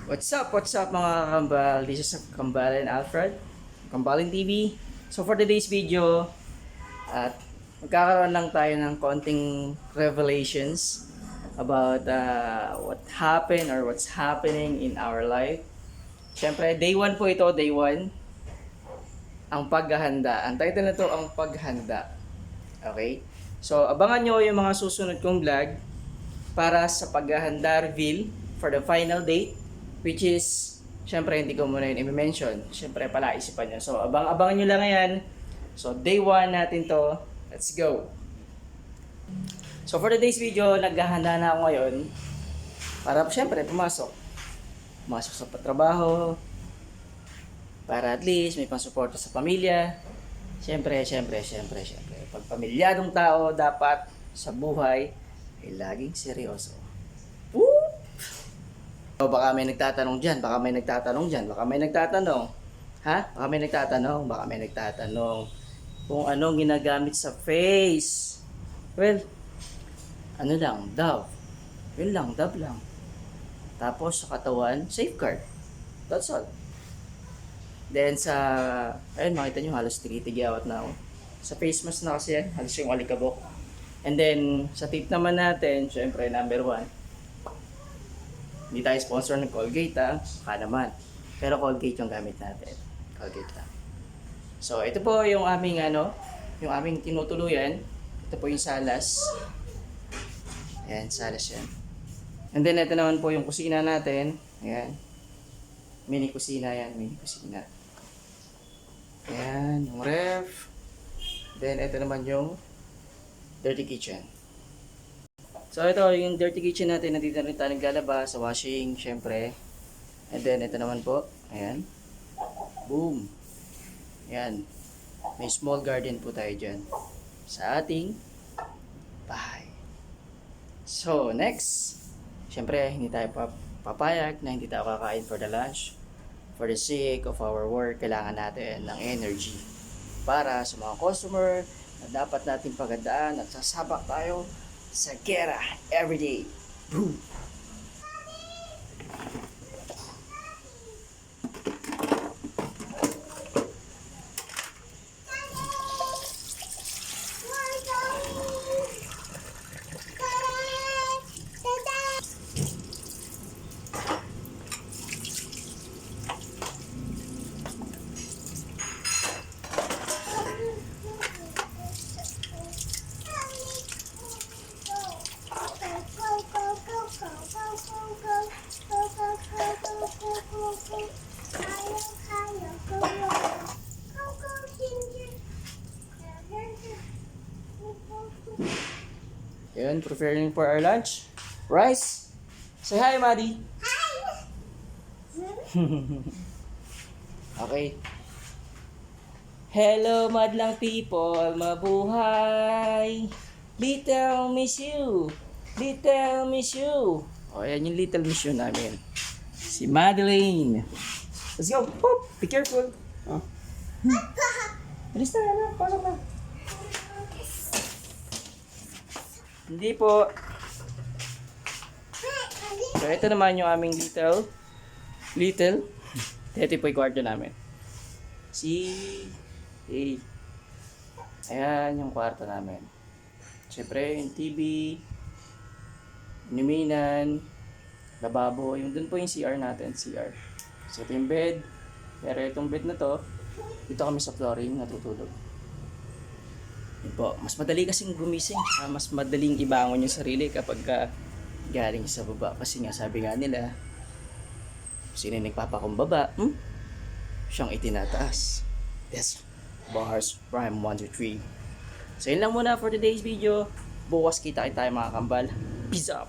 What's up mga kambal? This is Kambal and Alfred, Kambalin TV. So for today's video, at magkakaroon lang tayo ng konting revelations about what happened or what's happening in our life. Siyempre, day 1 po ito, day 1. Ang paghahanda. Ang title na to, ang paghanda. Okay? So, abangan nyo yung mga susunod kong vlog para sa paghahanda reveal for the final date, which is, syempre hindi ko muna yun i-mention. Syempre pala isipan nyo. So abangan nyo lang yan. So day 1 natin to. Let's go. So for today's video, naghahanda na ako ngayon para syempre pumasok. Pumasok sa trabaho. Para at least may pang-suporta sa pamilya. Syempre. Pag pamilyadong tao, dapat sa buhay ay laging seryoso. O baka may nagtatanong dyan, baka may nagtatanong. Ha? Baka may nagtatanong kung anong ginagamit sa face. Well, ano lang, Dove. Yun lang, Dove lang. Tapos sa katawan, Safeguard. That's all. Then sa, ayun makita nyo, halos tigawat na ako. Sa face mask na kasi yan, halos yung alikabok. And then, sa tip naman natin, syempre number 1, hindi tayo sponsor ng Colgate naman. Pero Colgate yung gamit natin. Colgate lang. So, ito po yung aming yung aming tinutuluyan. Ito po yung salas. Ayan, salas yan. And then, ito naman po yung kusina natin. Ayan. Mini kusina yan, mini kusina. Ayan, yung ref. Then, ito naman yung dirty kitchen. So ito yung dirty kitchen natin, nandito na rin tayo naglalaba sa washing, syempre. And then ito naman po, ayan. Boom. Ayan. May small garden po tayo dyan sa ating bahay. So next, syempre hindi tayo papayag na hindi tayo kakain for the lunch. For the sake of our work, kailangan natin ng energy para sa mga customer na dapat natin pagandaan at sasabak tayo sa gera everyday. Boom! Yun, preparing for our lunch. Rice. Say hi, Maddie. Hi. Okay. Hello, madlang people. Mabuhay. Little miss you. Little miss you. O, yan yung little miss you namin. Si Madeline. Let's go. Pop. Be careful. Oh. Bilis na. Pasok na. Hindi po. So, ito naman yung aming little. Ito po yung kwarto namin. Ayan yung kwarto namin. Siyempre, yung TV, inuminan, lababo. Yung dun po yung CR natin, CR. So, ito yung bed. Pero itong bed na to, dito kami sa flooring natutulog. Po, mas madali kasing gumising, mas madaling ibangon yung sarili kapag galing sa baba. Kasi nga sabi nga nila, sino yung nagpapakumbaba, siyang itinataas. Yes, bars, prime 1, 2, 3. So yun lang muna for today's video. Bukas kita tayo mga kambal. Peace out!